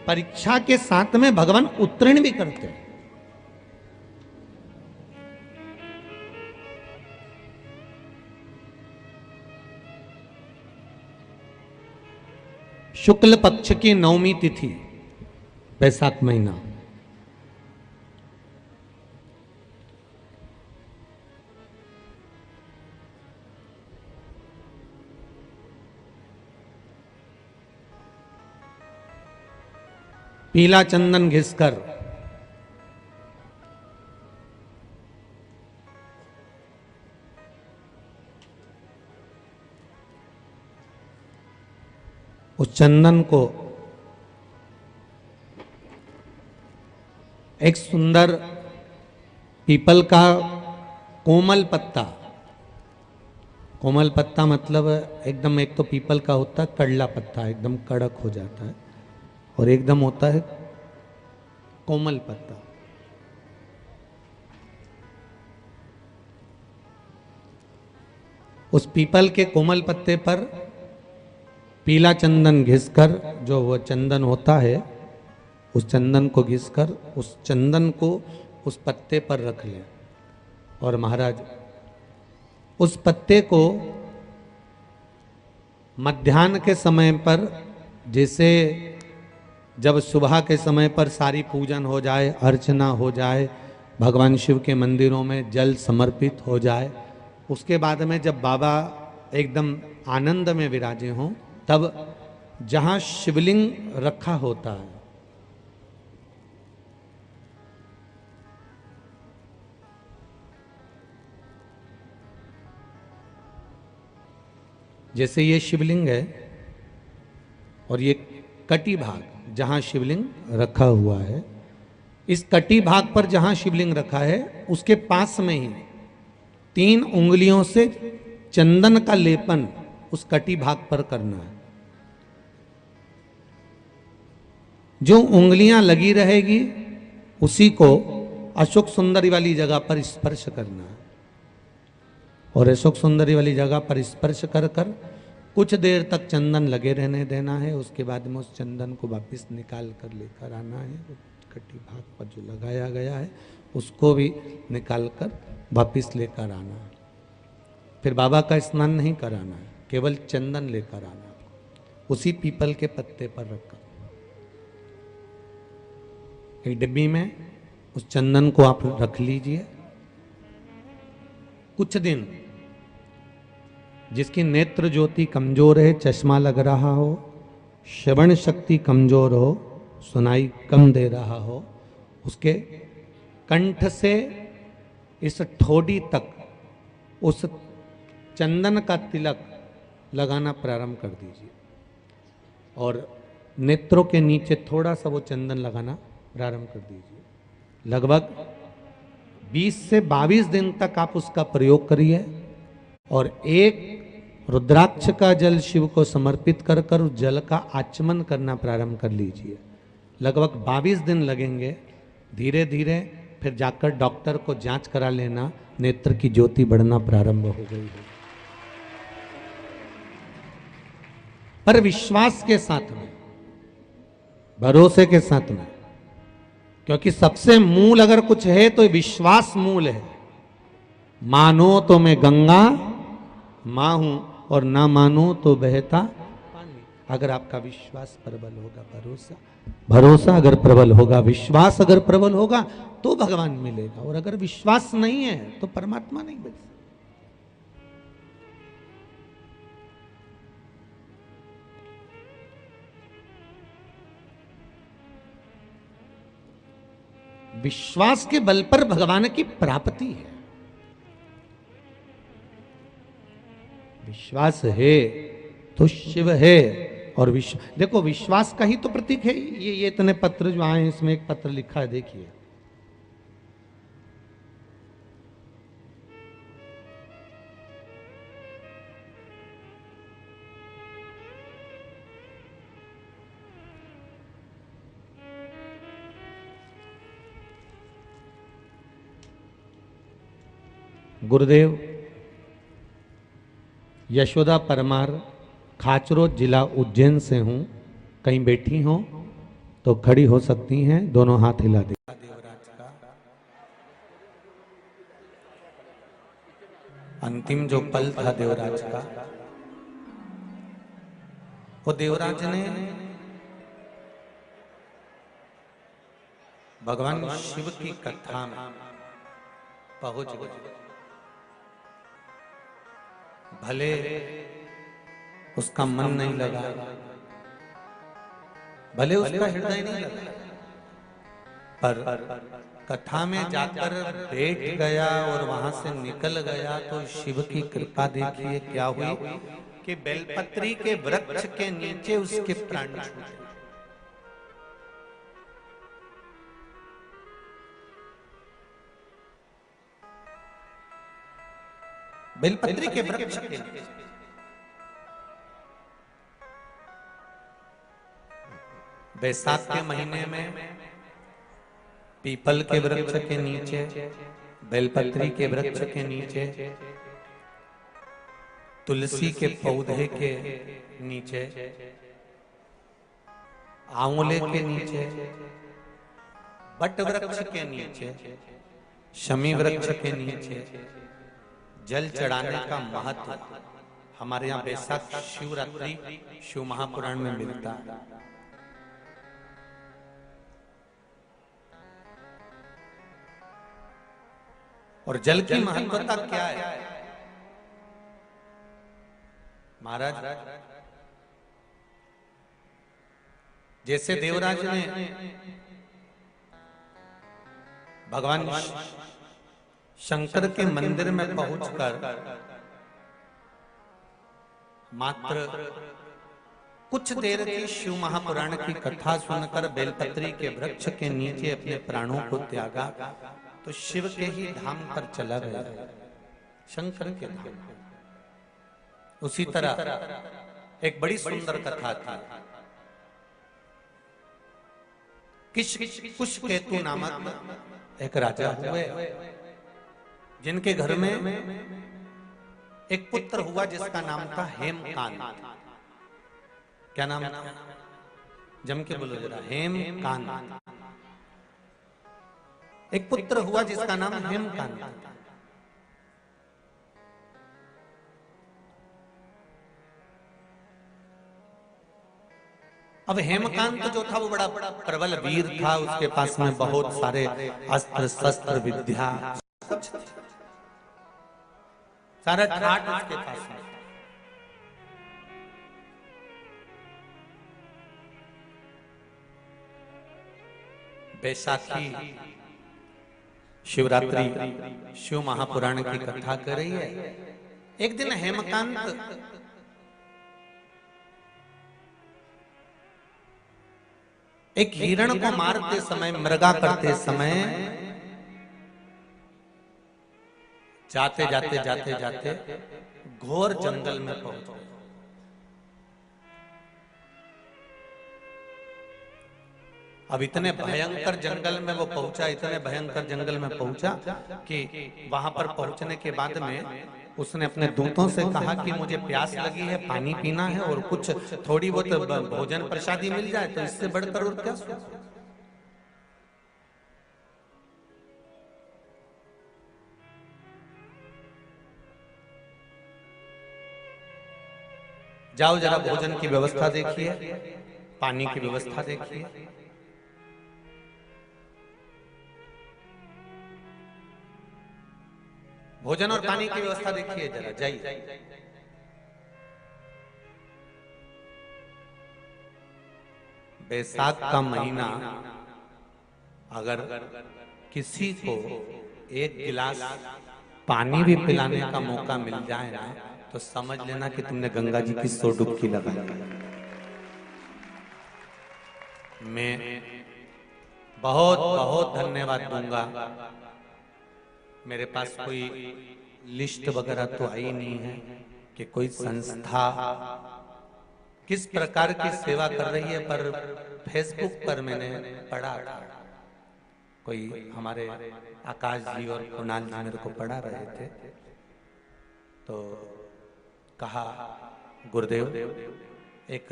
परीक्षा के साथ में भगवान उत्तीर्ण भी करते हैं। शुक्ल पक्ष की नवमी तिथि, बैसाख महीना, पीला चंदन घिसकर उस चंदन को एक सुंदर पीपल का कोमल पत्ता, कोमल पत्ता मतलब एकदम, एक तो पीपल का होता है कड़ला पत्ता, एकदम कड़क हो जाता है, और एकदम होता है कोमल पत्ता। उस पीपल के कोमल पत्ते पर पीला चंदन घिसकर, जो वो चंदन होता है, उस चंदन को घिसकर उस चंदन को उस पत्ते पर रख लें। और महाराज उस पत्ते को मध्याह्न के समय पर, जैसे जब सुबह के समय पर सारी पूजन हो जाए, अर्चना हो जाए, भगवान शिव के मंदिरों में जल समर्पित हो जाए, उसके बाद में जब बाबा एकदम आनंद में विराजे हों, तब जहां शिवलिंग रखा होता है, जैसे ये शिवलिंग है और ये कटी भाग जहां शिवलिंग रखा हुआ है, इस कटी भाग पर जहां शिवलिंग रखा है उसके पास में ही 3 उंगलियों से चंदन का लेपन उस कटी भाग पर करना है। जो उंगलियां लगी रहेगी उसी को अशोक सुंदरी वाली जगह पर स्पर्श करना है, और अशोक सुंदरी वाली जगह पर स्पर्श कर कर कुछ देर तक चंदन लगे रहने देना है। उसके बाद में उस चंदन को वापस निकाल कर लेकर आना है। कटी भाग पर जो लगाया गया है उसको भी निकाल कर वापस लेकर आना है। फिर बाबा का स्नान नहीं कराना है, केवल चंदन लेकर आना है, उसी पीपल के पत्ते पर रखकर। एक डिब्बी में उस चंदन को आप रख लीजिए। कुछ दिन जिसकी नेत्र ज्योति कमजोर है, चश्मा लग रहा हो, श्रवण शक्ति कमजोर हो, सुनाई कम दे रहा हो, उसके कंठ से इस ठोडी तक उस चंदन का तिलक लगाना प्रारंभ कर दीजिए, और नेत्रों के नीचे थोड़ा सा वो चंदन लगाना प्रारंभ कर दीजिए। लगभग 20 से 22 दिन तक आप उसका प्रयोग करिए, और एक रुद्राक्ष का जल शिव को समर्पित कर कर उस जल का आचमन करना प्रारंभ कर लीजिए। लगभग 22 दिन लगेंगे। धीरे धीरे फिर जाकर डॉक्टर को जांच करा लेना, नेत्र की ज्योति बढ़ना प्रारंभ हो गई है। पर विश्वास के साथ में, भरोसे के साथ में, क्योंकि सबसे मूल अगर कुछ है तो विश्वास मूल है। मानो तो मैं गंगा मां हूं, और ना मानो तो बहता पानी। अगर आपका विश्वास प्रबल होगा, भरोसा अगर प्रबल होगा, विश्वास अगर प्रबल होगा तो भगवान मिलेगा, और अगर विश्वास नहीं है तो परमात्मा नहीं मिल सकता। विश्वास के बल पर भगवान की प्राप्ति है। विश्वास है तो शिव है, और देखो विश्वास का ही तो प्रतीक है ये इतने पत्र जो आए हैं, इसमें एक पत्र लिखा है, देखिए। गुरुदेव यशोदा परमार, खाचरोद जिला उज्जैन से हूँ, कहीं बैठी हो तो खड़ी हो सकती हैं, दोनों हाथ हिला दे। देवराज का अंतिम जो पल था देवराज का, वो देवराज ने भगवान शिव की कथा में पहुंच गए। भले उसका मन नहीं लगा, भले उसका हृदय नहीं लगा, पर कथा में जाकर बैठ गया और वहां से निकल गया तो शिव की कृपा देखिए क्या हुई कि बेलपत्री के वृक्ष के नीचे उसके प्राण छूटे। बेलपत्री के वृक्ष के नीचे, बैसाख के महीने में पीपल के वृक्ष के नीचे, बेलपत्री के वृक्ष के नीचे, तुलसी के पौधे के नीचे, आंवले के नीचे, बट वृक्ष के नीचे, शमी वृक्ष के नीचे जल चढ़ाने का महत्व हमारे यहाँ बैसाख शिवरात्रि शिव महापुराण में मिलता है। और जल की महत्वता क्या है महाराज? जैसे देवराज ने भगवान शंकर के मंदिर में पहुंचकर मात्र कुछ देर की शिव महापुराण की कथा सुनकर बेलपत्री के वृक्ष के नीचे अपने प्राणों को त्यागा, तो शिव के ही धाम पर चला गया, शंकर के धाम। उसी तरह एक बड़ी सुंदर कथा थी। कुशकेतु नामक एक राजा हुए, जिनके घर में एक पुत्र हुआ जिसका नाम था हेमकांत। क्या नाम था? जम के बोलो जरा, हेमकांत। एक पुत्र हुआ जिसका नाम हेमकांत। अब हेमकांत जो था वो बड़ा प्रबल वीर था, उसके पास में बहुत सारे अस्त्र शस्त्र विद्या सारा ठाट उसके पास में। बैसाखी शिवरात्रि शिव महापुराण की कथा कर रही है। एक दिन हेमकांत एक हिरण को मारते समय, मृगा करते समय जाते जाते जाते जाते घोर जंगल में पहुंचे। अब इतने भयंकर जंगल में वो पहुंचा, इतने भयंकर जंगल में पहुंचा कि वहां पर पहुंचने के बाद में उसने अपने दूतों से कहा कि मुझे प्यास लगी है, पानी पीना है और कुछ थोड़ी बहुत भोजन प्रसादी मिल जाए तो इससे बढ़कर और क्या। जाओ जरा भोजन की व्यवस्था देखिए, पानी की व्यवस्था देखिए। भोजन और पानी की व्यवस्था देखिए जरा, जाइए। बैसाख का महीना अगर किसी को एक गिलास पानी भी पिलाने का मौका मिल जाए ना, तो समझ लेना कि तुमने गंगा जी की 100 डुबकी लगा ली। मैं बहुत बहुत धन्यवाद दूंगा। मेरे पास कोई लिस्ट वगैरह तो आई नहीं है कि कोई संस्था किस प्रकार की सेवा कर रही है, पर फेसबुक पर मैंने पढ़ा था, कोई हमारे आकाश जी और कुणाल जी मेरे को पढ़ा रहे थे, तो कहा गुरुदेव एक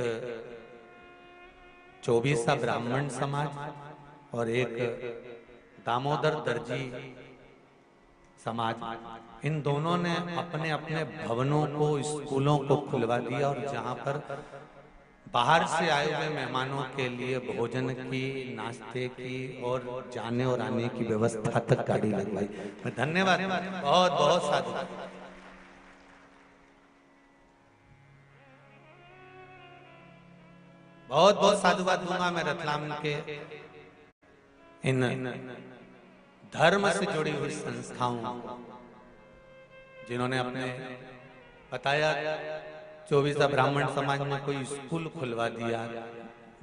24 ब्राह्मण समाज और एक दामोदर दर्जी समाज, इन दोनों ने अपने अपने भवनों को, स्कूलों को खुलवा दिया और जहां पर बाहर से आए हुए मेहमानों के लिए भोजन की, नाश्ते की और जाने और आने की व्यवस्था तक गाड़ी लगवाई। मैं धन्यवाद, बहुत बहुत साधु, बहुत बहुत साधुवाद दूंगा मैं रतलाम के इन धर्म से जुड़ी हुई संस्थाओं, जिन्होंने अपने बताया 24 ब्राह्मण समाज ने कोई स्कूल खुलवा दिया,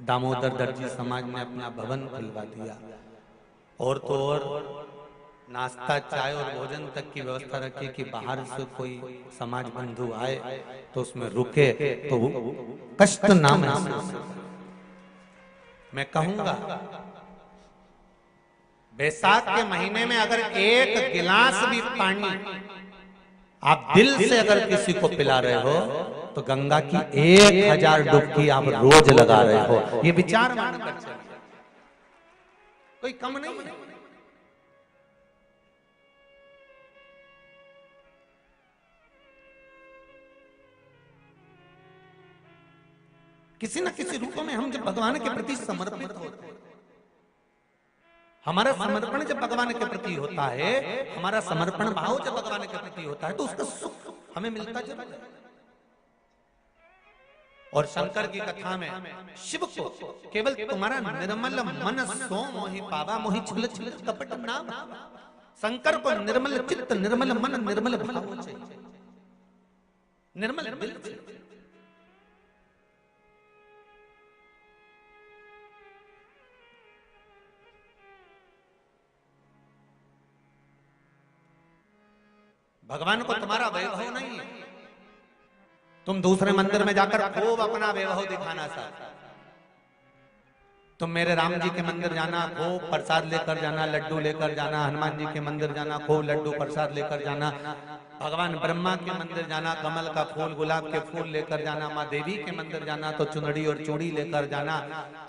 दामोदर दर्जी समाज ने अपना भवन खुलवा दिया, और तो और नाश्ता, चाय और भोजन तक की व्यवस्था रखी कि बाहर से कोई समाज बंधु आए तो उसमें रुके तो कष्ट ना महसूस। मैं कहूंगा बैसाख के महीने में अगर एक गिलास भी पानी आप दिल से अगर किसी को पिला रहे हो तो गंगा की 1000 डुबकी आप रोज लगा रहे हो। ये विचार मानकर चलिए, कोई कम नहीं है। किसी न किसी रूप में हम जब भगवान के प्रति समर्पित होते हैं, हमारा समर्पण जब भगवान के प्रति होता है, हमारा समर्पण भाव जब भगवान के प्रति होता है तो उसका सुख हमें मिलता जरूर है। और शंकर की कथा में शिव को केवल तुम्हारा निर्मल मन सो मोहि पावा मोहि छल छल कपट नाम, शंकर को निर्मल चित्त, निर्मल मन, निर्मल भाव चाहिए, निर्मल दिल चाहिए। भगवान को तुम्हारा वैभव नहीं है, तुम दूसरे मंदिर में जाकर खूब अपना वैभव दिखाना चाहते, तुम मेरे राम जी के मंदिर जाना, खूब प्रसाद लेकर जाना, लड्डू लेकर जाना, हनुमान जी के मंदिर जाना, खूब लड्डू प्रसाद लेकर जाना, भगवान ब्रह्मा के मंदिर जाना, कमल का फूल, गुलाब के फूल लेकर जाना, माँ देवी के मंदिर जाना तो चुनरी और चूड़ी लेकर जाना,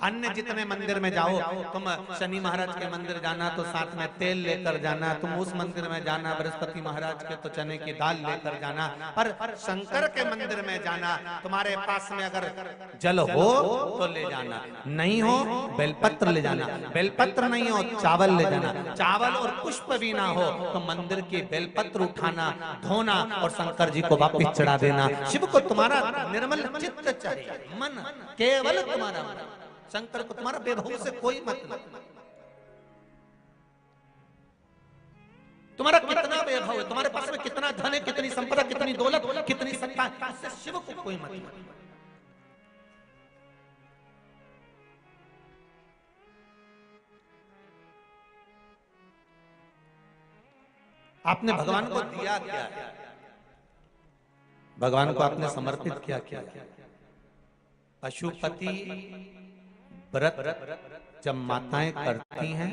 अन्य जितने मंदिर में जाओ, तुम शनि महाराज के मंदिर जाना तो साथ में तेल लेकर जाना, तुम उस मंदिर में जाना बृहस्पति महाराज के तो चने की दाल लेकर जाना, पर शंकर के मंदिर में जाना, तुम्हारे पास में अगर जल हो तो ले जाना, नहीं हो बेलपत्र ले जाना, बेलपत्र नहीं हो चावल ले जाना, चावल और पुष्प भी ना हो तो मंदिर की बेलपत्र उठाना, धोना और शंकर जी को वापिस चढ़ा देना। शिव को तुम्हारा निर्मल चित्त चाहिए, मन, केवल तुम्हारा मन। शंकर को तुम्हारा वैभव से कोई मतलब, तुम्हारा कितना वैभव है, तुम्हारे पास में कितना धन है, कितनी संपदा, कितनी दौलत, कितनी सत्ता है, इससे शिव को कोई मतलब नहीं। आपने भगवान को दिया क्या है, भगवान को आपने समर्पित किया क्या? पशुपति व्रत जब माताएं करती हैं,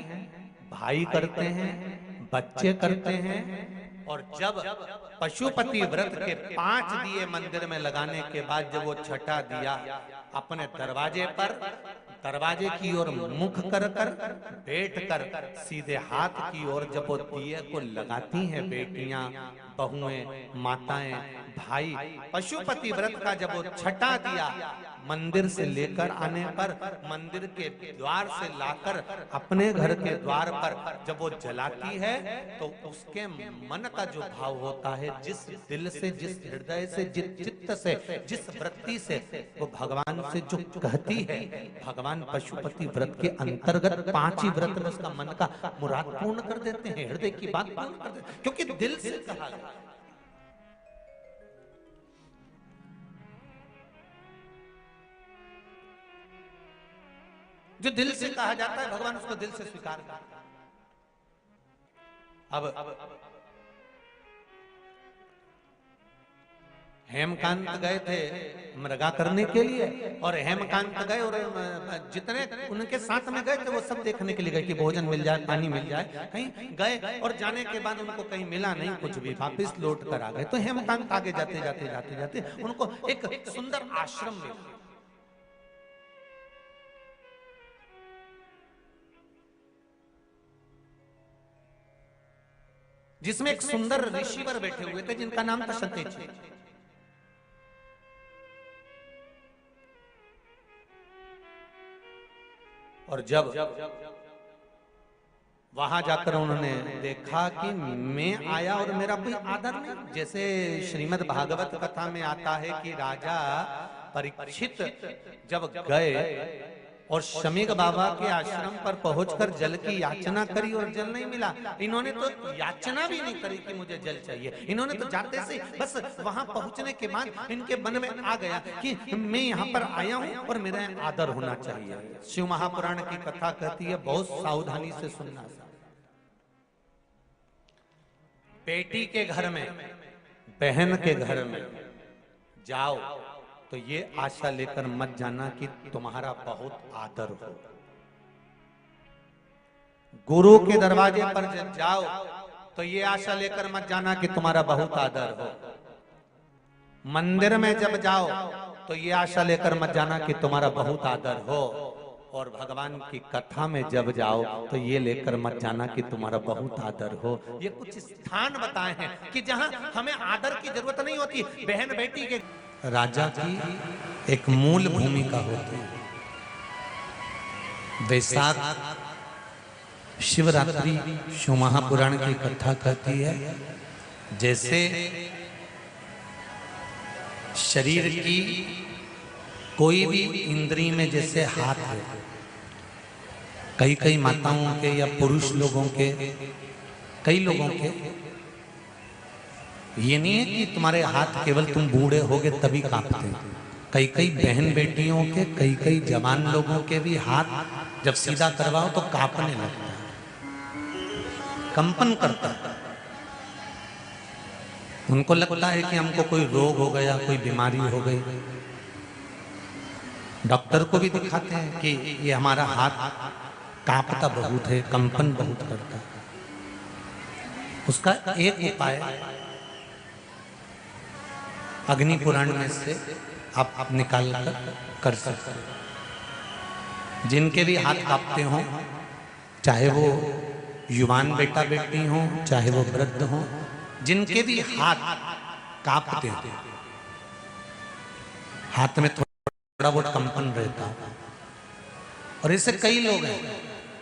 भाई करते हैं, बच्चे करते हैं, और जब पशुपति व्रत के 5 दिए मंदिर में लगाने के बाद जब वो छठा दिया अपने दरवाजे पर, दरवाजे की ओर मुख कर कर बैठ कर सीधे हाथ की ओर जब वो दिए को लगाती हैं बेटियां, बहुएं, माताएं, भाई, पशुपति व्रत का जब वो छठा दिया मंदिर से लेकर आने पर, मंदिर के द्वार से लाकर अपने घर के द्वार पर जब वो जलाती है तो उसके मन का जो भाव होता है, जिस दिल से, जिस हृदय से, जिस चित्त से, जिस वृत्ति से वो भगवान से जो कहती है, भगवान पशुपति व्रत के अंतर्गत 5 ही व्रत में उसका मन का मुराद पूर्ण कर देते हैं, हृदय की बात पूर्ण कर देते हैं, क्योंकि दिल से कहा गया। जो दिल से कहा जाता है भगवान उसको दिल से स्वीकार करता है। अब हेमकांत गए थे मृगा करने के लिए, और हेमकांत गए और जितने उनके साथ में गए थे वो सब देखने के लिए गए कि भोजन मिल जाए, पानी मिल जाए, कहीं गए और जाने के बाद उनको कहीं मिला नहीं कुछ भी, वापिस लौट कर आ गए। तो हेमकांत आगे जाते जाते जाते जाते उनको एक सुंदर आश्रम मिला, जिसमें एक सुंदर ऋषिवर बैठे हुए थे जिनका नाम था सतेज। और जब वहां जाकर उन्होंने देखा कि मैं आया और मेरा कोई आदर नहीं, जैसे श्रीमद् भागवत कथा में आता है कि राजा परीक्षित जब गए और शमीक बाबा के आश्रम पर पहुंचकर जल की याचना करी और जल नहीं मिला। इन्होंने तो याचना भी नहीं करी कि मुझे जल चाहिए, इन्होंने तो जाते से बस वहां पहुंचने के बाद इनके मन में आ गया कि मैं यहाँ पर आया हूं और मेरा आदर होना चाहिए। शिव महापुराण की कथा कहती है, बहुत सावधानी से सुनना। बेटी के घर में, बहन के घर में जाओ तो ये आशा लेकर मत जाना कि तुम्हारा बहुत आदर हो। गुरु के दरवाजे पर जब जाओ तो ये आशा लेकर मत जाना कि तुम्हारा बहुत आदर हो। मंदिर में जब जाओ तो ये आशा लेकर मत जाना कि तुम्हारा बहुत आदर हो। और भगवान की कथा में जब जाओ तो ये लेकर मत जाना कि तुम्हारा बहुत आदर हो। ये कुछ स्थान बताए हैं कि जहां हमें आदर की जरूरत नहीं होती। बहन बेटी के राजा की एक मूल भूमिका होती है। वैशाख शिवरात्रि शिव महापुराण की कथा कहती है, जैसे शरीर की कोई भी इंद्री में जैसे हाथ है, कई कई माताओं के या पुरुष लोगों के, कई लोगों के, ये नहीं है कि तुम्हारे हाथ केवल तुम बूढ़े होगे तभी कांपते हैं। कई कई बहन बेटियों के, कई कई जवान लोगों के भी हाथ जब सीधा करवाओ तो कांपने लगता है, कंपन करता है। उनको लगता है कि हमको कोई रोग हो गया, कोई बीमारी हो गई। डॉक्टर को भी दिखाते हैं कि ये हमारा हाथ कांपता बहुत है, कंपन बहुत करता है। उसका एक उपाय अग्नि पुराण में से आप निकाल कर सकते हैं। जिनके भी हाथ कांपते हो, चाहे वो युवान बेटा बेटी हो, चाहे वो वृद्ध हो, जिनके भी हाथ कांपते हो, हाथ में थोड़ा बहुत कंपन रहता है। और ऐसे कई लोग हैं,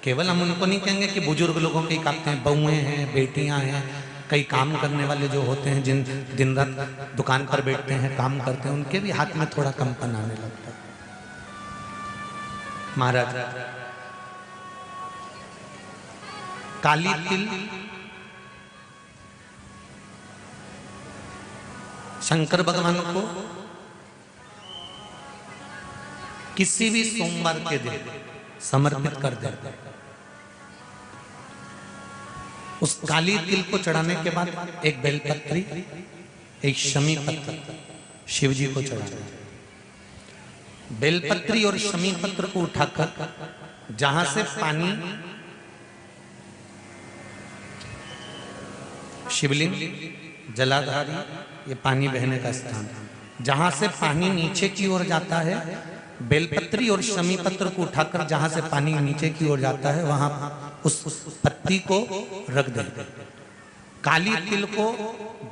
केवल हम उनको नहीं कहेंगे कि बुजुर्ग लोगों के कांपते हैं, बहुएं हैं, बेटियां हैं, कई काम करने वाले जो होते हैं, जिन दिन रात दुकान पर बैठते हैं, काम करते हैं, उनके भी हाथ में थोड़ा कंपन आने लगता है। महाराज काली तिल शंकर भगवान को किसी भी सोमवार के दिन समर्पित कर देते हैं। उस काली तिल को चढ़ाने के बाद एक बेलपत्री, एक शमी पत्र शिव जी को चढ़ाना। बेलपत्री और शमी पत्र को उठाकर जहां से पानी, शिवलिंग, जलाधारी, ये पानी बहने का स्थान, जहां से पानी नीचे की ओर जाता है, बेलपत्री और शमी पत्र को उठाकर जहां से पानी नीचे की ओर जाता है वहां उस पत्ती को रख देते। काली तिल को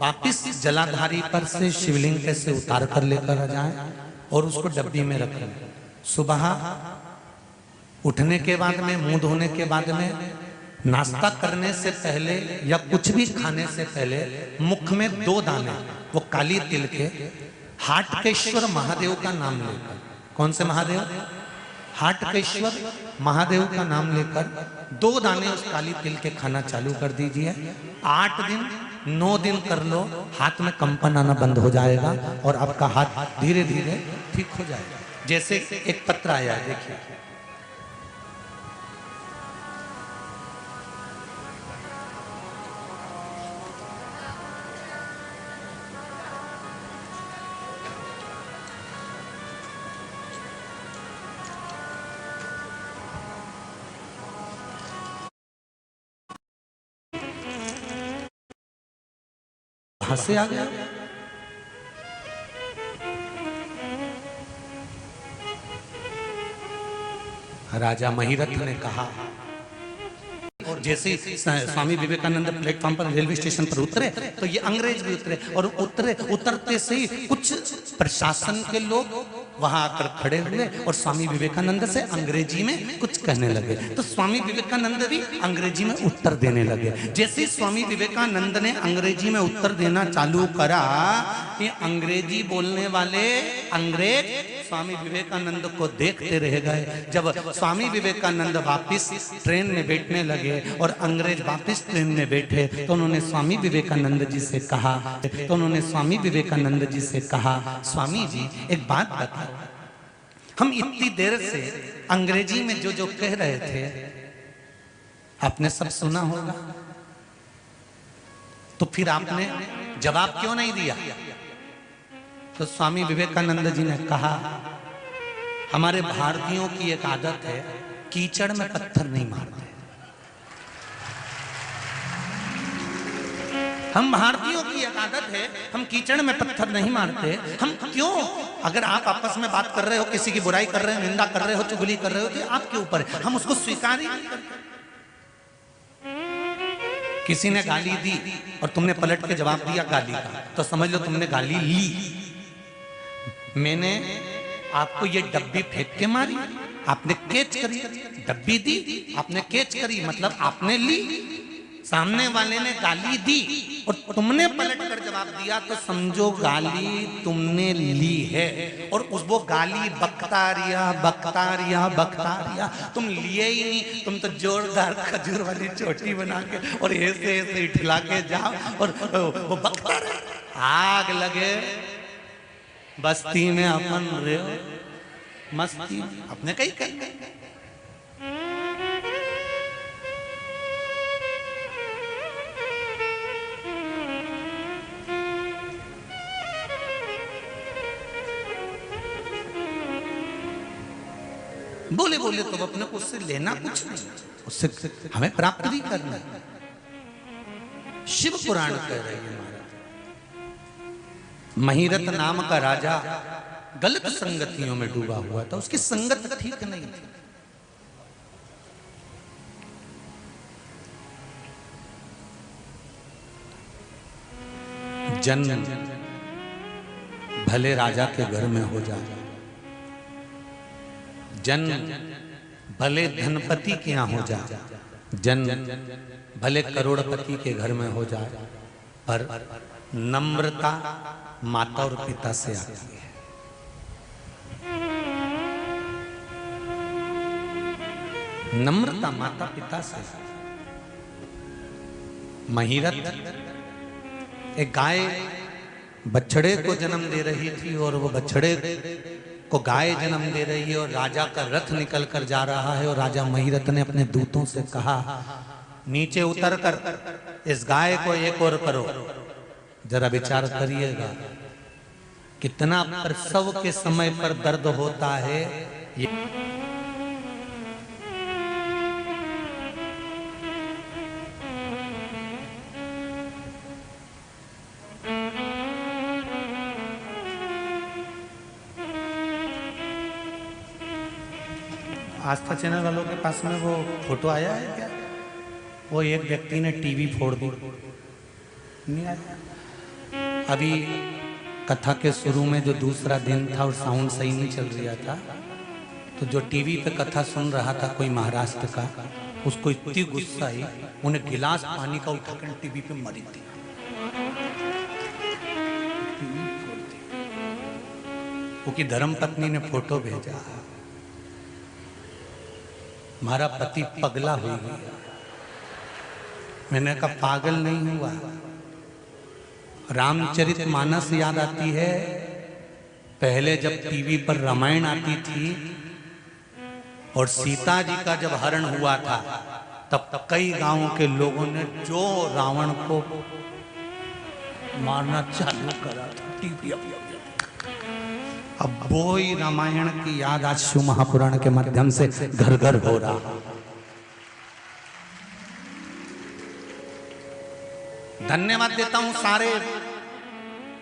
वापिस जलाधारी पर से शिवलिंग से उतार कर लेकर आ जाए और उसको डब्बी में रखें। सुबह उठने के बाद में, मुंह धोने के बाद में, नाश्ता करने से पहले या कुछ भी खाने से पहले मुख में 2 दाने वो काली तिल के हाटकेश्वर महादेव का नाम लेकर, कौन से महादेव? हाटकेश्वर महादेव का नाम लेकर 2 दाने उस काली तिल के खाना चालू कर दीजिए। 8 दिन 9 दिन कर लो, हाथ में कंपन आना बंद हो जाएगा और आपका हाथ धीरे धीरे ठीक हो जाएगा। जैसे एक पत्र आया है, देखिए, से आ गया। राजा महिरथ ने कहा और जैसे ही स्वामी विवेकानंद प्लेटफॉर्म पर रेलवे स्टेशन पर उतरे तो ये अंग्रेज भी उतरे, और उतरते से ही कुछ प्रशासन के लोग वहां आकर खड़े हुए और स्वामी विवेकानंद से अंग्रेजी में कुछ कहने लगे। तो स्वामी विवेकानंद भी अंग्रेजी में उत्तर देने लगे। जैसे ही स्वामी विवेकानंद ने अंग्रेजी में उत्तर देना चालू करा, ये अंग्रेजी बोलने वाले अंग्रेज स्वामी विवेकानंद को देखते रह गए। जब स्वामी विवेकानंद वापस ट्रेन में बैठने लगे और अंग्रेज वापस ट्रेन में बैठे तो उन्होंने स्वामी विवेकानंद जी से कहा, स्वामी जी एक बात बताओ, हम इतनी देर से अंग्रेजी में जो कह रहे थे आपने सब सुना होगा, तो फिर आपने जवाब क्यों नहीं दिया? तो स्वामी विवेकानंद जी ने कहा, हमारे भारतीयों की एक आदत है, कीचड़ में पत्थर नहीं मारते। हम भारतीयों की एक आदत है, हम कीचड़ में पत्थर नहीं मारते। हम क्यों, अगर आप आपस में बात कर रहे हो, किसी की बुराई कर रहे हो, निंदा कर रहे हो, चुगली कर रहे हो, तो आपके ऊपर है, हम उसको स्वीकार ही नहीं करते। किसी ने गाली दी और तुमने पलट के जवाब दिया गाली का, तो समझ लो तुमने गाली ली। मैंने आपको ये डब्बी फेंक के मारी, आपने कैच करी, डब्बी दी, आपने कैच करी, मतलब आपने ली। सामने वाले ने गाली दी और तुमने पलट कर जवाब दिया, तो समझो गाली तुमने ली है। और वो गाली बकता रिया, तुम लिए ही नहीं। तुम तो जोरदार खजूर वाली चोटी बना के और ऐसे ठिला के जाओ और वो बकता रहे। आग लगे बस्ती में अपन रे मस्ती अपने कहीं कहीं। बोले बोले तो अपने को उससे लेना कुछ नहीं, उससे हमें प्राप्त भी करना है। शिव पुराण कह रहे हैं, महिरथ नाम का राजा गलत संगतियों में डूबा हुआ था, उसकी संगत ठीक नहीं थी। जन्म भले राजा के घर में हो जाए, जन्म भले धनपति के यहाँ हो जाए, जन्म भले करोड़पति के घर में हो जाए, पर नम्रता माता और पिता से आती है। नम्रता माता पिता से। महिरथ एक गाय बछड़े को जन्म दे रही थी और वो बछड़े को गाय जन्म दे रही है और राजा का रथ निकल कर जा रहा है। और राजा महिरथ ने अपने दूतों से कहा, नीचे उतर कर इस गाय को एक और करो। जरा विचार करिएगा कितना प्रसव के समय पर दर्द होता है। आस्था चैनल वालों के पास में वो फोटो आया है क्या? वो एक व्यक्ति ने टीवी फोड़ दी, नहीं आया। अभी कथा के शुरू में जो दूसरा दिन था और साउंड सही नहीं चल रहा था, तो जो टीवी पे कथा सुन रहा था कोई महाराष्ट्र का, उसको इतनी गुस्सा आई, उन्हें गिलास पानी का उठाकर टीवी पे मारी दी। क्योंकि धर्मपत्नी ने फोटो भेजा, हमारा पति पगला हो गया। मैंने कहा पागल नहीं हुआ, रामचरितमानस याद आती है। पहले जब टीवी पर रामायण आती थी और सीता जी का जब हरण हुआ था, तब कई गांवों के लोगों ने जो रावण को मारना चालू करा था टीवी। अब वो ही रामायण की याद आज शिव महापुराण के माध्यम से घर घर हो रहा। धन्यवाद देता हूं सारे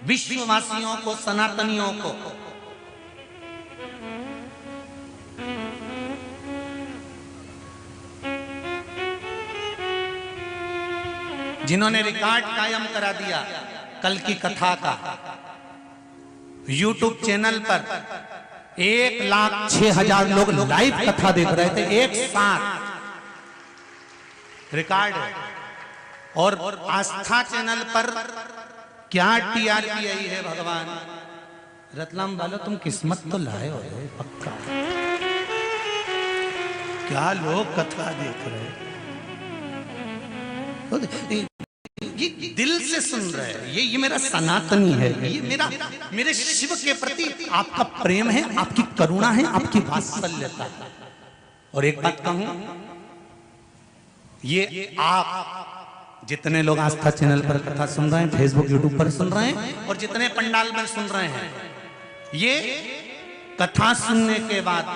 विश्ववासियों को, सनातनियों को। जिन्होंने रिकॉर्ड कायम करा दिया कल की कथा का। यूट्यूब चैनल पर 1,06,000 लोग लाइव कथा देख रहे थे एक साथ, रिकॉर्ड है। और आस्था चैनल पर क्या टीआरपी आई है भगवान। रतलाम वालों तुम किस्मत तो लाए हो पक्का, क्या लोग कथा देख रहे हैं, ये दिल से सुन रहे हैं। ये मेरा सनातनी है, ये मेरे शिव के प्रति आपका प्रेम है, आपकी करुणा है, आपकी वात्सल्यता। और एक बात कहूं, ये आप जितने लोग आस्था चैनल पर कथा सुन रहे हैं, फेसबुक यूट्यूब पर सुन रहे हैं, और जितने पंडाल में सुन रहे हैं, ये कथा सुनने के बाद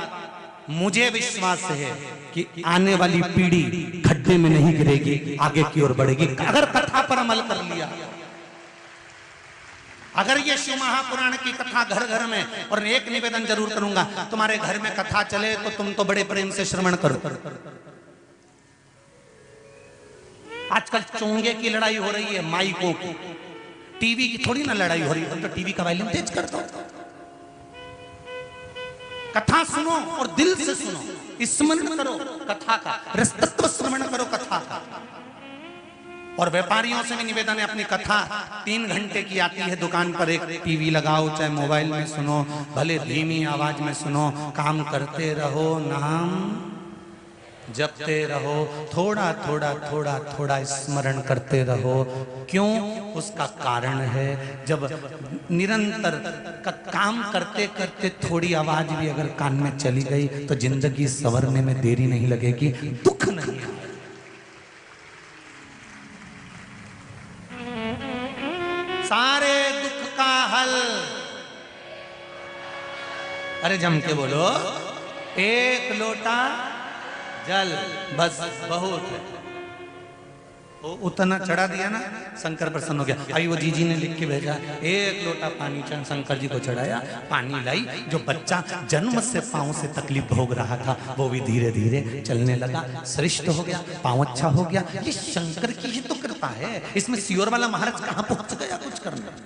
मुझे विश्वास है कि आने वाली पीढ़ी खड्डे में नहीं गिरेगी, आगे की ओर बढ़ेगी अगर कथा पर अमल कर लिया। अगर ये शिव महापुराण की कथा घर घर में, और एक निवेदन जरूर करूंगा, तुम्हारे घर में कथा चले तो तुम तो बड़े प्रेम से श्रवण करो। आजकल चोंगे की लड़ाई हो रही है माइकों की, टीवी की थोड़ी ना लड़ाई हो रही है, तो टीवी का वॉल्यूम तेज कर दो। कथा सुनो और दिल से सुनो, स्मरण करो कथा का, रसतत्व श्रवण करो कथा का। और व्यापारियों से भी निवेदन है, अपनी कथा 3 घंटे की आती है, दुकान पर एक टीवी लगाओ, चाहे मोबाइल में सुनो, भले धीमी आवाज में सुनो, काम करते रहो, नाम जपते रहो, थोड़ा थोड़ा थोड़ा थोड़ा स्मरण करते रहो। क्यों? उसका कारण है, जब निरंतर काम करते करते थोड़ी आवाज भी अगर कान में चली गई तो जिंदगी संवरने में देरी नहीं लगेगी, दुख नहीं है। सारे दुख का हल, अरे जम के बोलो, एक लोटा जल बस बहुत है। वो उतना चढ़ा दिया ना, शंकर प्रसन्न हो गया। आई वो जीजी ने लिख के भेजा, 1 लोटा पानी शंकर जी को चढ़ाया, पानी लाई, जो बच्चा जन्म से पांव से तकलीफ भोग रहा था वो भी धीरे धीरे चलने लगा, श्रेष्ठ हो गया, पांव अच्छा हो गया। ये शंकर की ही तो कृपा है, इसमें सियोर वाला महाराज कहां पहुंच गया कुछ करना।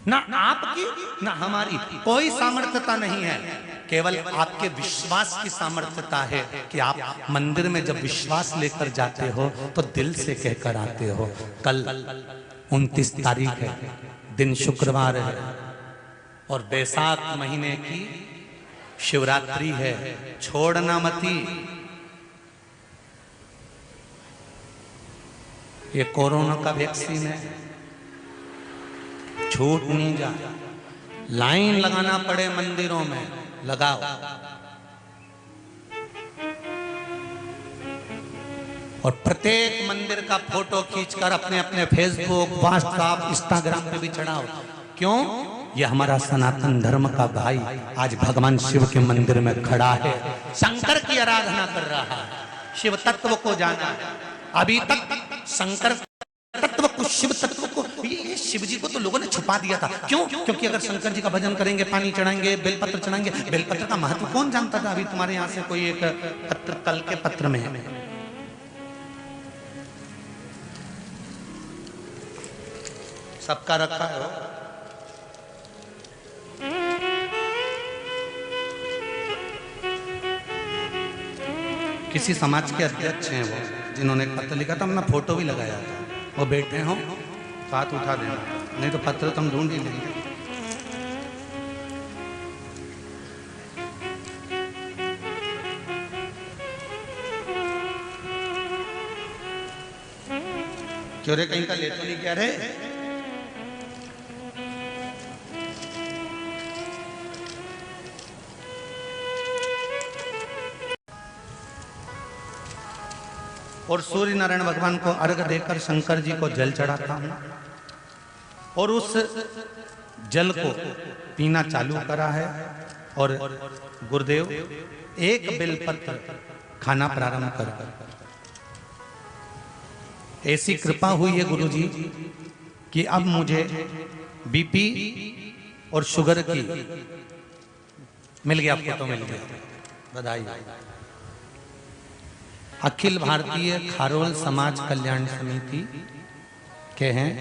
ना आपकी ना हमारी कोई सामर्थ्यता नहीं है, केवल आपके विश्वास की सामर्थ्यता है कि आप मंदिर में जब विश्वास लेकर जाते हो तो दिल से कहकर आते हो। कल 29 तारीख है, दिन शुक्रवार है, और बैसाख महीने की शिवरात्रि है। छोड़ना मती, ये कोरोना का वैक्सीन है, छूट नहीं जा। लाइन लगाना पड़े मंदिरों में, लगाओ। और प्रत्येक मंदिर का फोटो खींचकर अपने अपने फेसबुक, व्हाट्सएप, इंस्टाग्राम पे भी चढ़ाओ। क्यों? ये हमारा सनातन धर्म का भाई आज भगवान शिव के मंदिर में खड़ा है, शंकर की आराधना कर रहा है, शिव तत्व को जाना है। अभी तक शंकर तत्व को, शिव तत्व को, ये शिव जी को तो लोगों ने छुपा दिया था। क्यों? क्योंकि अगर शंकर जी का भजन करेंगे, पानी चढ़ाएंगे, बेलपत्र चढ़ाएंगे, बेलपत्र का महत्व कौन जानता था? अभी तुम्हारे यहां से कोई एक पत्र, कल के पत्र में है, सबका रखा है। किसी समाज के अध्यक्ष हैं वो, जिन्होंने पत्र लिखा था, हमने फोटो भी लगाया था। वो बैठे हो हाथ उठा देना, नहीं तो पत्र तुम ढूंढ ही लेंगे। क्यों रे, कहीं का ले तो नहीं क्या रे? और सूर्य नारायण भगवान को अर्घ देकर शंकर जी को जल चढ़ाता हूं, और उस जल को पीना चालू करा है। और गुरुदेव एक बेलपत्र खाना प्रारंभ कर, ऐसी कृपा हुई है गुरु जी कि अब मुझे बीपी और शुगर की मिल गया, फोटो मिल गया, बधाई। अखिल भारतीय खारोल समाज कल्याण समिति के हैं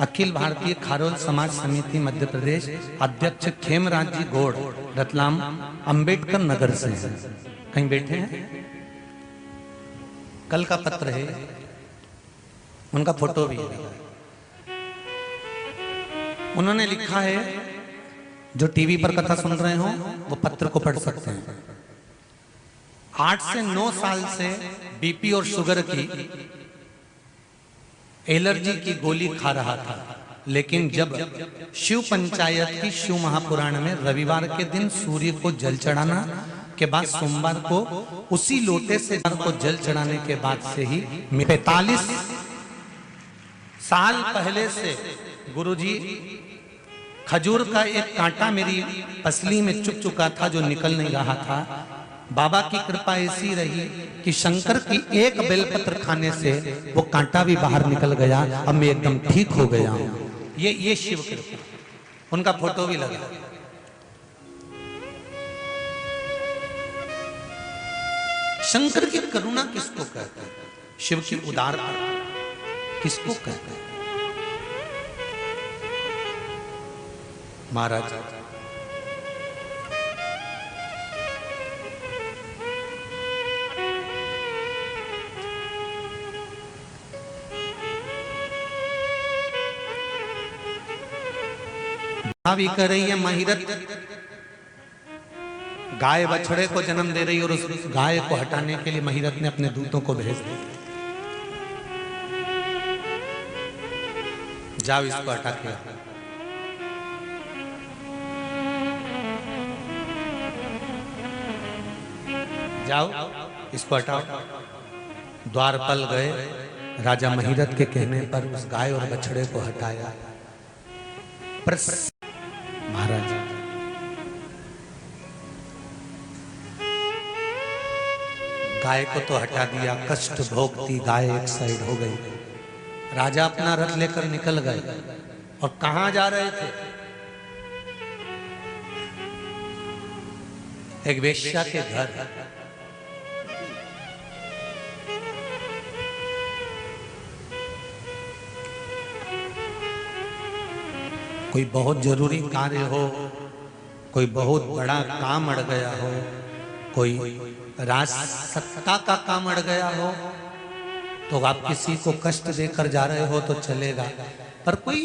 अखिल भारतीय खारोल समाज समिति मध्य प्रदेश अध्यक्ष खेमराज जी गौड़ रतलाम अंबेडकर नगर से हैं। कहीं बैठे हैं, कल का पत्र है, उनका फोटो भी है। उन्होंने लिखा है, जो टीवी पर कथा सुन रहे हो वो पत्र को पढ़ सकते हैं। 8 से 9 साल से बीपी और शुगर की एलर्जी की गोली खा रहा था, लेकिन जब शिव पंचायत की शिव महापुराण में रविवार के दिन सूर्य को जल चढ़ाना के बाद सोमवार को उसी लोटे से को जल चढ़ाने के बाद से ही 45 साल पहले से गुरुजी खजूर का एक कांटा मेरी पसली में चुभ चुका था जो निकल नहीं रहा था। बाबा की कृपा ऐसी रही कि शंकर की एक बेलपत्र खाने से वो कांटा भी बाहर निकल गया। अब मैं एकदम ठीक हो गया हूं। ये शिव कृपा, उनका फोटो भी लगा। शंकर की करुणा किसको कहते हैं? शिव की उदारता किसको कहते हैं? महाराज भी कर रही है महिरत, गाय बछड़े को जन्म दे रही और उस गाय को हटाने के लिए महिरत ने अपने दूतों को भेज दिया, जाओ इसको हटा के जाओ, इसको हटाओ। द्वारपाल गए, राजा महिरत के कहने पर उस गाय और बछड़े को हटाया। महाराज गाय को तो हटा दिया, कष्ट भोगती गाय एक साइड हो गई। राजा अपना रथ लेकर निकल गए और कहां जा रहे थे? एक वेश्या के घर। कोई बहुत जरूरी कार्य हो, कोई बहुत बड़ा काम अड़ गया हो, कोई राज सत्ता का काम अड़ गया हो, तो आप किसी को कष्ट देकर जा रहे हो तो चलेगा, पर कोई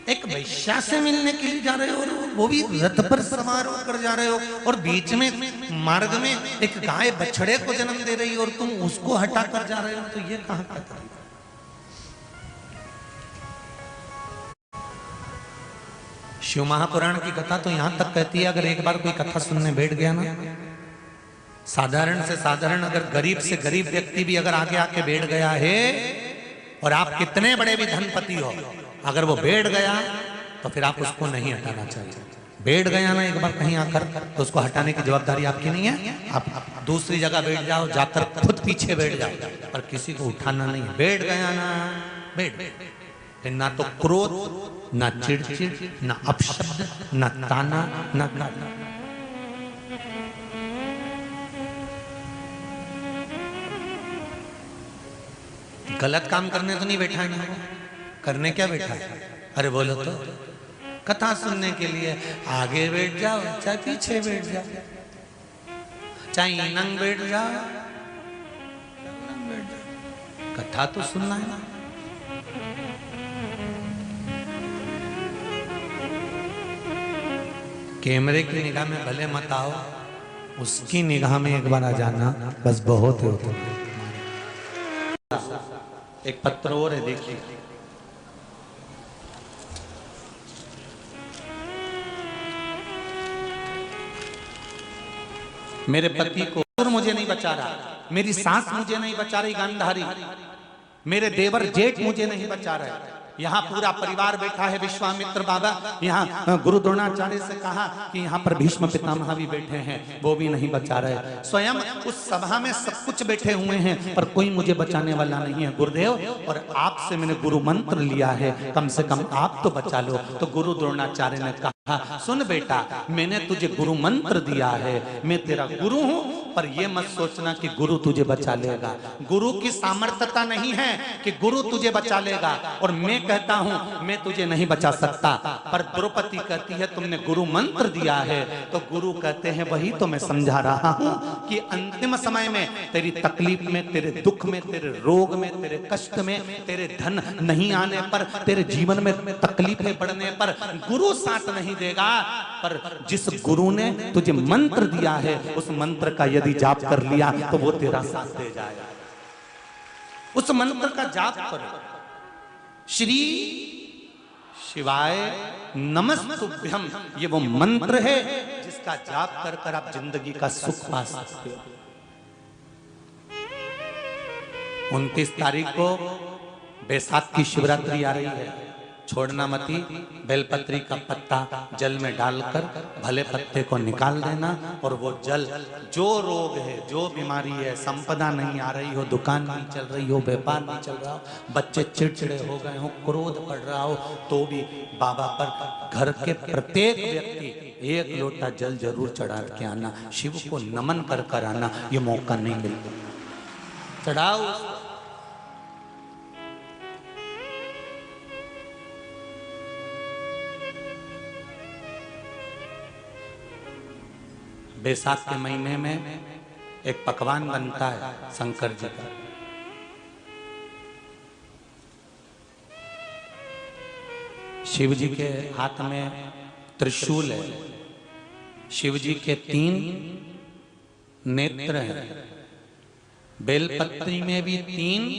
एक वैश्या से मिलने के लिए जा रहे हो और वो भी रथ पर सवार होकर जा रहे हो और बीच में मार्ग में एक गाय बछड़े को जन्म दे रही हो और तुम उसको हटा कर जा रहे हो, तो ये कहां का था? शिव महापुराण की कथा तो यहां तक कहती है, अगर एक बार कोई कथा सुनने बैठ गया ना, साधारण से साधारण, अगर गरीब से गरीब व्यक्ति भी अगर आगे आके बैठ गया है और आप कितने बड़े भी धनपति हो, अगर वो बैठ गया तो फिर आप उसको नहीं हटाना चाहिए। बैठ गया ना एक बार कहीं आकर, तो उसको हटाने की जवाबदारी आपकी नहीं है। आप दूसरी जगह बैठ जाओ, जाकर खुद पीछे बैठ जाओ, पर किसी को उठाना नहीं। बैठ गया ना, बैठ, ना तो क्रोध, ना चिड़चिड़, ना अपशब्द, ना ताना, ना गाना। गलत काम करने तो नहीं बैठा है ना, करने क्या बैठा है? अरे बोलो तो, कथा सुनने के लिए आगे बैठ जाओ, चाहे पीछे बैठ जाओ, चाहे नंग बैठ जाओ, कथा तो सुनना है ना। कैमरे की निगाह में भले मत आओ, उसकी निगाह में एक बार आ जाना, बस बहुत है। एक पत्र और है, देखिए। मेरे पति को मुझे नहीं बचा रहा, मेरी सास मुझे नहीं बचा रही गांधारी, मेरे देवर जेठ मुझे नहीं बचा रहे, यहाँ पूरा परिवार बैठा है, विश्वामित्र बाबा, यहाँ गुरु द्रोणाचार्य से कहा कि यहाँ पर भीष्म पितामह भी बैठे हैं, वो भी नहीं बचा रहे। स्वयं उस सभा में सब कुछ बैठे हुए हैं पर कोई मुझे बचाने वाला नहीं है गुरुदेव, और आपसे मैंने गुरु मंत्र लिया है, कम से कम आप तो बचा लो। तो गुरु द्रोणाचार्य ने कहा, सुन बेटा, मैंने तुझे गुरु मंत्र दिया है, मैं तेरा गुरु हूं, पर यह मत सोचना कि गुरु तुझे बचा लेगा। गुरु की सामर्थ्यता नहीं है कि गुरु तुझे बचा लेगा, और मैं कहता हूं मैं तुझे नहीं बचा सकता। पर द्रौपदी कहती है तुमने गुरु मंत्र दिया है, तो गुरु कहते हैं वही तो मैं समझा रहा हूं कि अंतिम समय में तेरी तकलीफ में, तेरे दुख में, तेरे रोग में, तेरे कष्ट में, तेरे धन नहीं आने पर, तेरे जीवन में तकलीफें बढ़ने पर गुरु साथ नहीं देगा। पर जिस गुरु ने तुझे मंत्र दिया है, उस मंत्र का यदि जाप कर लिया तो वो तेरा साथ दे जाएगा। उस मंत्र का जाप करो, श्री शिवाय नमस्तुभ्यम, ये वो मंत्र है जिसका जाप कर कर आप जिंदगी का सुख पा सकते हो। 29 तारीख को बैसाख की शिवरात्रि आ रही है। छोड़ना मती, बेलपत्री का पत्ता जल में डालकर भले पत्ते को निकाल देना, और वो जल, जो रोग है, जो बीमारी है, संपदा नहीं आ रही हो, दुकान नहीं चल रही हो, व्यापार नहीं चल रहा हो, बच्चे चिड़चिड़े हो गए हो, क्रोध पड़ रहा हो, तो भी बाबा पर घर के प्रत्येक व्यक्ति 1 लोटा जल जरूर चढ़ा के आना, शिव को नमन कर कर आना। ये मौका नहीं मिलता, चढ़ाओ। बैसाख के महीने में एक पकवान बनता है शंकर जी का, शिव जी के हाथ में त्रिशूल है, शिव जी के 3 नेत्र हैं, बेलपत्री में भी 3,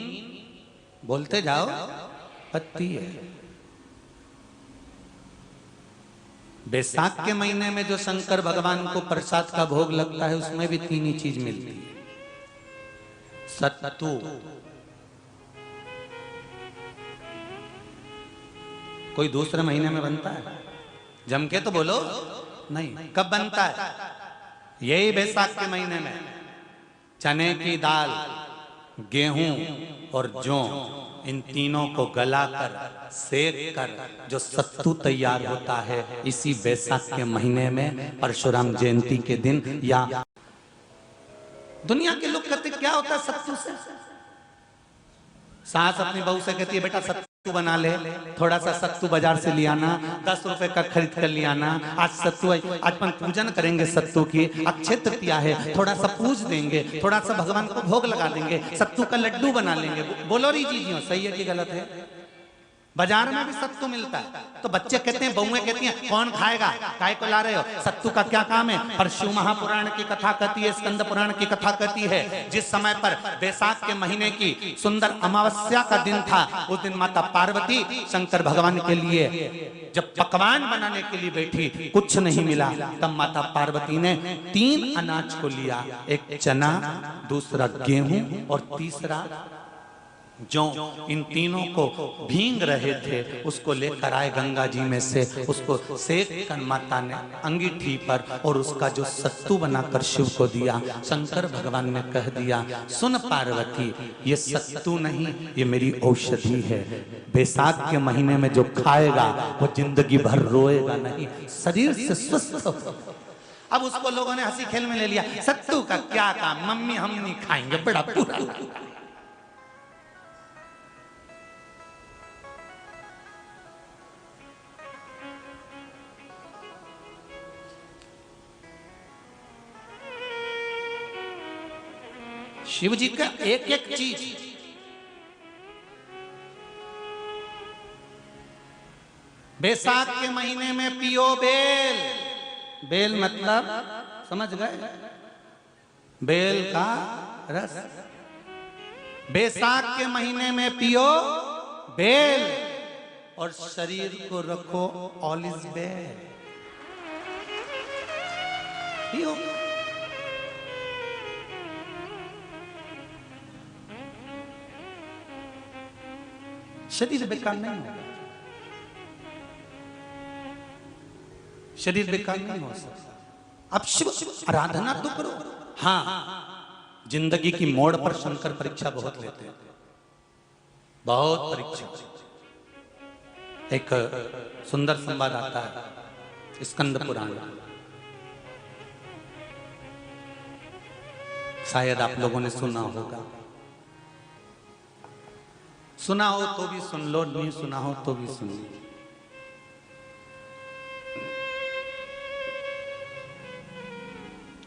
बोलते जाओ, पत्ती है। बैसाख के महीने में जो शंकर भगवान को प्रसाद का भोग लगता है, उसमें भी 3 ही चीज मिलती है। सत्तू, कोई दूसरे महीने में बनता है? जम के तो बोलो नहीं। कब बनता है? यही बैसाख के महीने में। चने की दाल, गेहूं और जौ, इन तीनों को गलाकर, सेक कर जो सत्तू तैयार होता है, इसी बैसाख के महीने में परशुराम जयंती के दिन, या दुनिया के लोग कहते क्या होता है सत्तू से? सास अपनी बहू से कहती है बेटा सत्तू बना ले, थोड़ा सा सत्तू बाजार से ले आना, 10 रुपए का खरीद कर ले आना। आज सत्तू, आज अपन पूजन करेंगे सत्तू की, अक्षय तृतीया है, थोड़ा सा पूज देंगे, थोड़ा सा भगवान को भोग लगा देंगे, सत्तू का लड्डू बना लेंगे। बोलो री जी, सही है कि गलत है? बाजार में भी सत्तू मिलता है, तो बच्चे कहते हैं, बहुएं कहती हैं कौन खाएगा, काय को ला रहे हो, सत्तू का क्या काम है? पर शिव महापुराण की कथा कहती है, स्कंद पुराण की कथा कहती है, जिस समय पर बैसाख के महीने की सुंदर अमावस्या का दिन था, उस दिन माता पार्वती शंकर भगवान के लिए जब पकवान बनाने के लिए बैठी, कुछ नहीं मिला, तब माता पार्वती ने 3 अनाज को लिया, एक चना, दूसरा गेहूं और तीसरा जो, इन तीनों को भींग रहे थे, उसको लेकर आए गंगा जी में से, उसको सेक कर माता ने अंगीठी पर, और उसका जो सत्तू बनाकर शिव को दिया। शंकर भगवान ने कह दिया, सुन पार्वती, ये सत्तू नहीं, ये मेरी औषधि है। बैसाख के महीने में जो खाएगा वो जिंदगी भर रोएगा नहीं, शरीर से स्वस्थ हो। अब उसको लोगों ने हंसी खेल में ले लिया, सत्तू का क्या काम, मम्मी हम नहीं खाएंगे, बड़ा पूरा। शिव जी का एक एक चीज, बैसाख के महीने में पियो बेल। बेल मतलब समझ गए? बेल का रस। बैसाख के महीने में पियो बेल, और शरीर को रखो ऑलिव बेल। पियो। शरीर बेकार नहीं होगा। शरीर बेकार नहीं हो सकता। आप शिव आराधना तो करो। हाँ, जिंदगी की मोड़ पर शंकर परीक्षा बहुत लेते हैं, बहुत परीक्षा। एक सुंदर संवाद आता है स्कंद पुराण, शायद आप लोगों ने सुना होगा। सुना हो तो भी सुन लो, नहीं सुना हो तो भी सुन लो।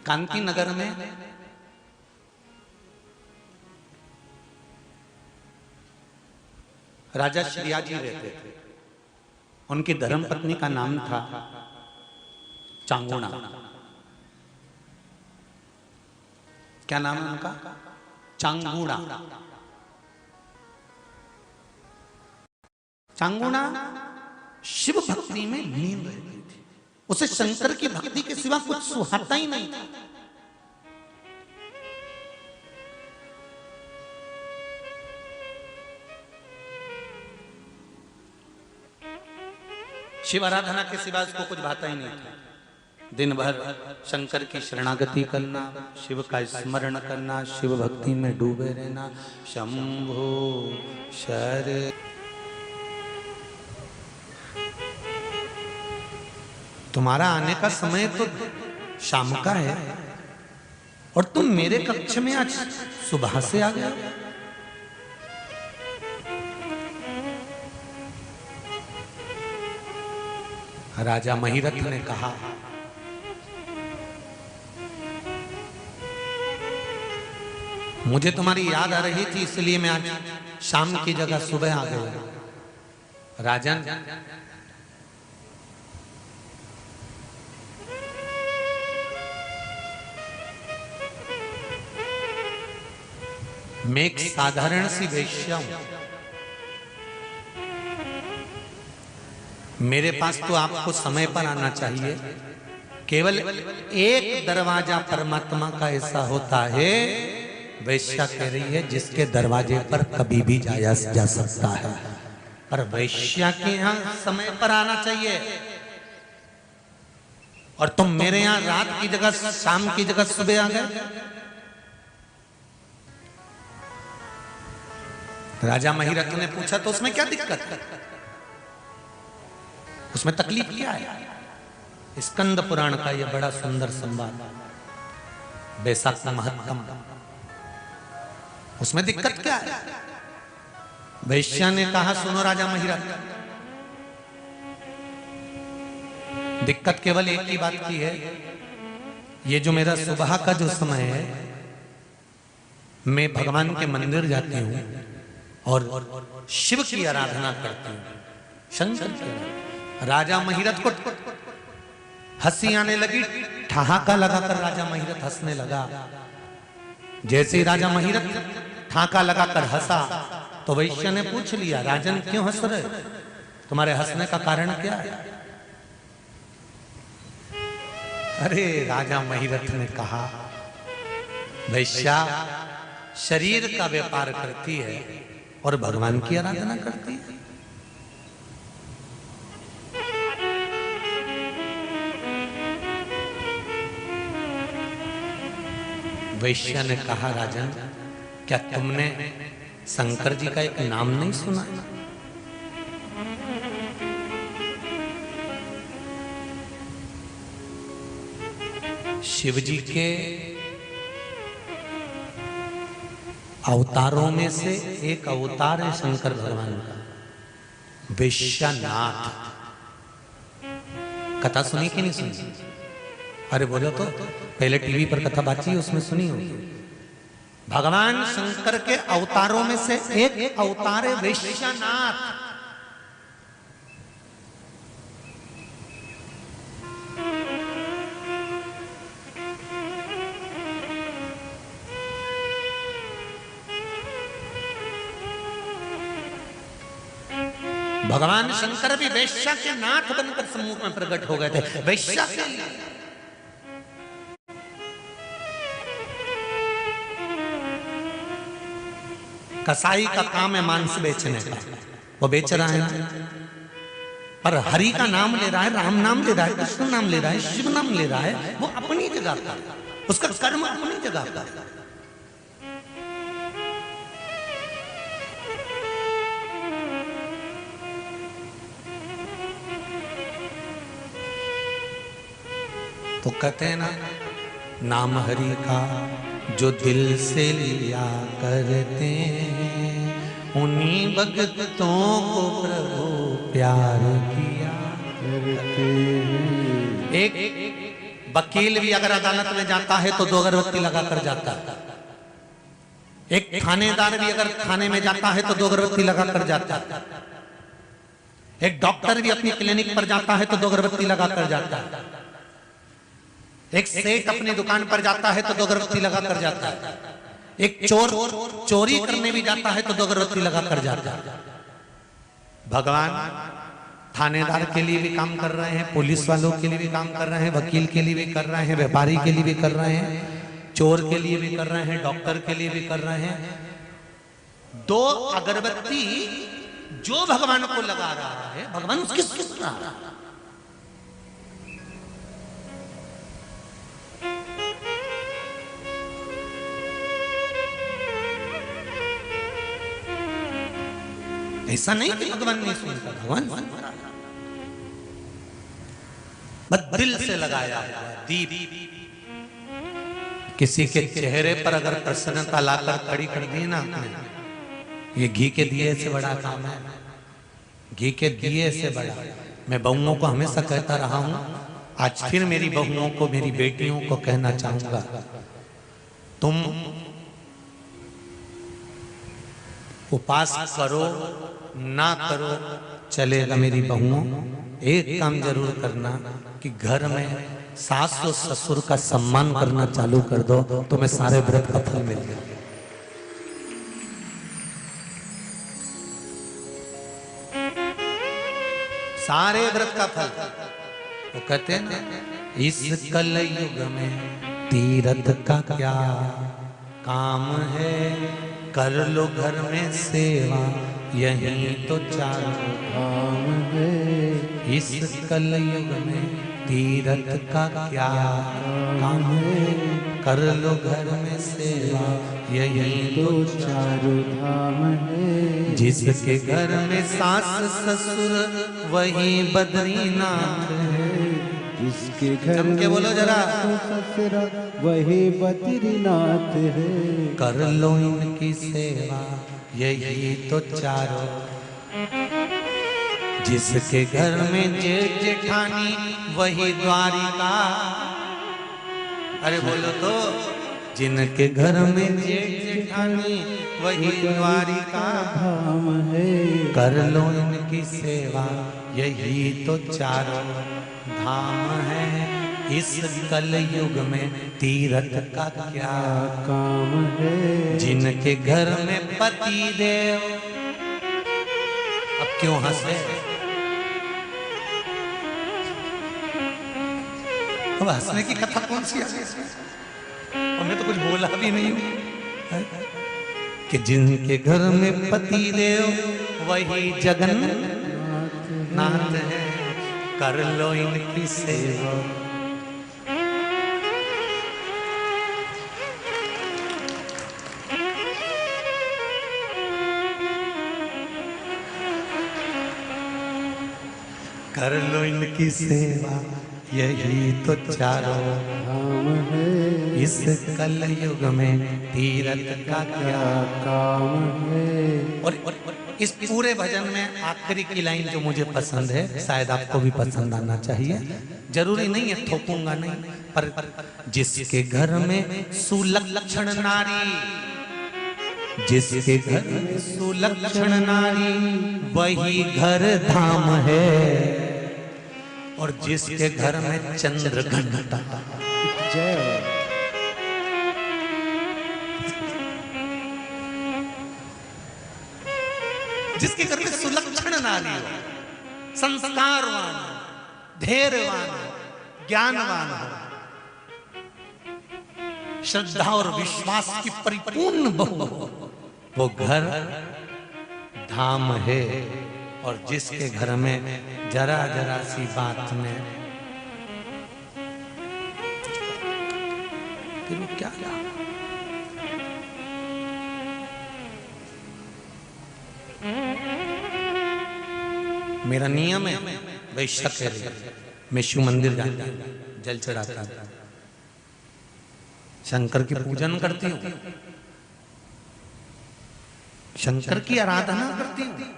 कांति नगर में राजा श्रियाजी रहते थे। उनकी धर्मपत्नी का नाम था चांगुणा। क्या नाम है उनका? चांगुणा। चांगुणा शिव भक्ति में लीन रहती थी। उसे शंकर की भक्ति के सिवा कुछ सुहाता ही नहीं था। शिव आराधना के सिवा उसको कुछ भाता ही नहीं था। दिन भर शंकर की शरणागति करना, शिव का स्मरण करना, शिव भक्ति में डूबे रहना। शंभो शर तुम्हारा आने का समय तो शाम का है और तुम मेरे कक्ष में आज सुबह से आ गए। राजा महिरथ ने कहा, मुझे तुम्हारी याद आ रही थी इसलिए मैं आज शाम की जगह सुबह आ गया। राजन, मैं एक साधारण सी वेश्या हूं। मेरे पास तो आपको समय पर आना चाहिए। केवल एक दरवाजा परमात्मा का ऐसा होता है, वेश्या कह रही है, जिसके दरवाजे पर कभी भी जाया जा सकता है, पर वेश्या के यहां समय पर आना चाहिए। और तुम मेरे यहां रात की जगह शाम की जगह सुबह आ गए। राजा महिरथ ने पूछा, तो उसमें क्या दिक्कत है? उसमें तकलीफ क्या है? स्कंद पुराण का यह बड़ा सुंदर संवाद, बैसाख महत्तम, उसमें दिक्कत क्या है? वैश्या ने कहा, सुनो राजा महिरथ, दिक्कत केवल एक ही बात की है। ये जो मेरा सुबह का जो समय है, मैं भगवान के मंदिर जाती हूं और शिव की आराधना करती हूं, शंकर की। राजा महिरथ को हंसी आने लगी, ठहाका लगाकर राजा महिरथ हंसने लगा। जैसे ही राजा महिरथ ठहाका लगाकर हंसा तो वैश्य ने पूछ लिया, राजन क्यों हंस रहे? तुम्हारे हंसने का कारण क्या है? अरे राजा महिरथ ने कहा, वैश्या शरीर का व्यापार करती है और भगवान की आराधना करती है। वैश्या ने कहा, राजन क्या तुमने शंकर जी का एक नाम नहीं सुना? शिव जी के अवतारों में से एक अवतार है शंकर भगवान का, वैश्यनाथ। कथा सुनी कि नहीं सुनी? अरे बोलो तो, पहले टीवी पर कथा बाजी है, उसमें सुनी होगी। भगवान शंकर के अवतारों में से एक अवतार है वैश्यनाथ। भगवान शंकर भी वैश्या के नाथ बनकर सम्मुख में प्रकट हो गए थे, वैश्या के लिए। कसाई का काम है मांस बेचने का, वो बेच रहा है। पर हरि का नाम ले रहा है, राम नाम ले रहा है, कृष्ण नाम ले रहा है, शिव नाम ले रहा है, वो अपनी जगह का, उसका कर्म अपनी जगह का। तो कहते हैं ना, नाम हरि का जो दिल से लिया करते हैं, उन्हीं भक्तों को प्रभु प्यार किया करते हैं। एक वकील भी अगर अदालत में जाता है तो 2 अगरबत्ती लगा कर जाता है। एक थानेदार भी अगर थाने में जाता है तो 2 अगरबत्ती लगा कर जाता है। एक डॉक्टर भी अपनी क्लिनिक पर जाता है तो 2 अगरबत्ती लगा कर जाता है। एक सेठ अपनी दुकान पर जाता है तो 2 अगरबत्ती लगा कर जाता है। एक चोर चोरी करने भी जाता है तो 2 अगरबत्ती लगा कर जाता है। भगवान थानेदार के लिए भी काम कर रहे हैं, पुलिस वालों के लिए भी काम कर रहे हैं, वकील के लिए भी कर रहे हैं, व्यापारी के लिए भी कर रहे हैं, चोर के लिए भी कर रहे हैं, डॉक्टर के लिए भी कर रहे हैं। 2 अगरबत्ती जो भगवान को लगा रहा है, भगवान उसकी सुन रहा है। ऐसा नहीं कि भगवान नहीं सुनता, भगवान बस दिल से लगाया हुआ दीप। किसी के चेहरे पर अगर प्रसन्नता लाकर खड़ी कर दी ना आपने, ये घी के दिए से बड़ा काम है, घी के दिए से बड़ा। मैं बहुओं को हमेशा कहता रहा हूं, आज फिर मेरी बहुओं को, मेरी बेटियों को कहना चाहूंगा, तुम उपास करो ना करो चलेगा, मेरी बहुओं एक काम जरूर करना कि घर में सास और ससुर का सम्मान करना चालू कर दो, तो मैं सारे व्रत का फल मिल गया। सारे व्रत का फल। वो कहते हैं ना, इस कलयुग में तीरथ का क्या काम है, कर लो घर में सेवा, यही तो चारों धाम है। इस कलयुग में तीरथ का क्या काम है, कर लो घर में सेवा, यही तो चारों धाम है। जिसके घर में सास ससुर वही बद्रीनाथ है, जिसके घर में बोलो जरा ससुर वही बद्रीनाथ है। कर लो इनकी सेवा, यही तो चारों। जिसके घर में जेठ जेठानी वही द्वारिका। अरे बोलो तो, जिनके घर में जेठ जेठानी वही द्वारिका धाम है। कर लो इनकी सेवा, यही तो चारों धाम है। इस कलयुग में तीरथ का क्या काम है, जिनके घर में पति देव। अब क्यों हंसे? अब हंसने की कथा कौन सी है? हमने तो कुछ बोला भी नहीं है कि जिनके घर में पति देव वही जगन्नाथ है। कर लो इनकी सेवा। कर लो इनकी सेवा, यही तो चारों धाम है। इस कलयुग में तीरथ का क्या काम है। और इस पूरे भजन में आखिरी की लाइन जो मुझे पसंद है, शायद आपको भी पसंद आना चाहिए, जरूरी नहीं है, ठोकूंगा नहीं, पर जिसके घर में सुलक्षण नारी, जिसके घर में सुलक्षण नारी वही घर धाम है। और जिसके घर में चंद्र घंटा, जिसके घर में सुलक्षण नारी हो, संस्कारवान हो, धैर्यवान हो, ज्ञानवान हो, श्रद्धा और विश्वास की परिपूर्ण बहू हो, वो घर धाम है। और जिसके घर में जरा जरा सी बात में फिर वो क्या क्या मेरा नियम है वैश्य के मैं शिव मंदिर जाता जल चढ़ाता शंकर की पूजन करती हूँ, शंकर की आराधना करती हूँ।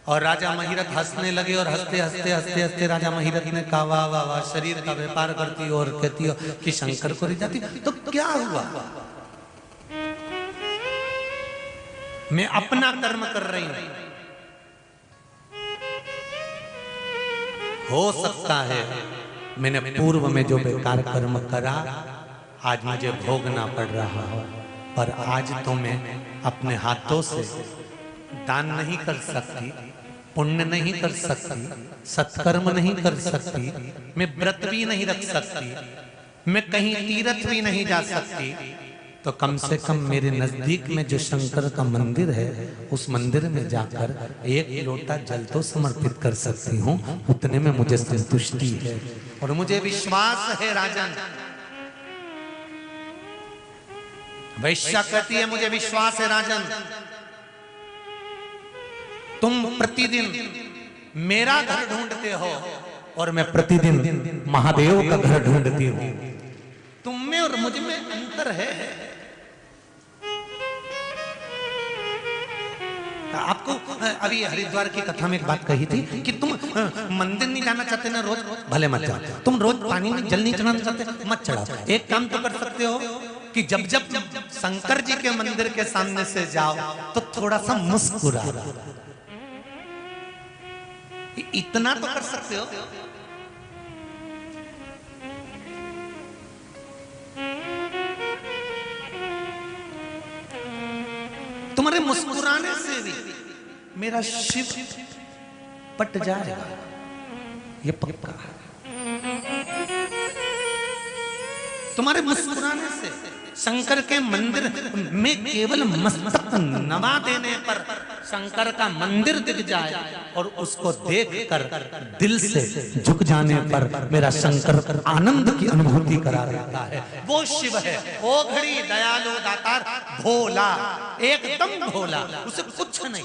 और राजा महिरथ हंसने लगे और हंसते हंसते हंसते हंसते राजा महिरथ ने कहा वाह वाह वाह, शरीर का व्यापार करती हो और कहती हो कि शंकर को ले जाती, तो क्या हुआ? मैं अपना कर्म कर रही हूं, हो सकता है मैंने पूर्व में जो बेकार कर्म करा आज मुझे भोगना पड़ रहा हो, पर आज तो मैं अपने हाथों से दान नहीं कर सकती, पुण्य नहीं कर सकती, सत्कर्म नहीं कर सकती, मैं व्रत भी नहीं रख सकती, मैं कहीं तीर्थ भी नहीं जा सकती, तो कम से कम मेरे नजदीक में जो शंकर का मंदिर है उस मंदिर में जाकर एक लोटा जल तो समर्पित कर सकती हूँ, उतने में मुझे संतुष्टि है। और मुझे विश्वास है राजन, वैश्या कहती है मुझे विश्वास है राजन, तुम प्रतिदिन मेरा घर ढूंढते हो और मैं प्रतिदिन महादेव का घर ढूंढती हूं, तुम में और मुझ में अंतर है। आपको अभी हरिद्वार की कथा में एक बात कही थी कि तुम मंदिर नहीं जाना चाहते ना रोज, भले मत जाओ, तुम रोज पानी में जल नहीं चढ़ाना चाहते मत चढ़ाओ। एक काम तो कर सकते हो कि जब जब शंकर जी के मंदिर के सामने से जाओ तो थोड़ा सा मुस्कुरा, इतना तो कर सकते हो। तुम्हारे मुस्कुराने से भी मेरा शिव पट जाएगा, ये पक्का है। तुम्हारे मुस्कुराने से शंकर के मंदिर में केवल मस्तक नवा देने पर शंकर का मंदिर दिख जाए और उसको देखकर दिल से झुक जाने पर मेरा शंकर आनंद की अनुभूति करा देता है। वो शिव है, ओ घड़ी दयालु दातार, भोला, एकदम भोला, उसे कुछ नहीं।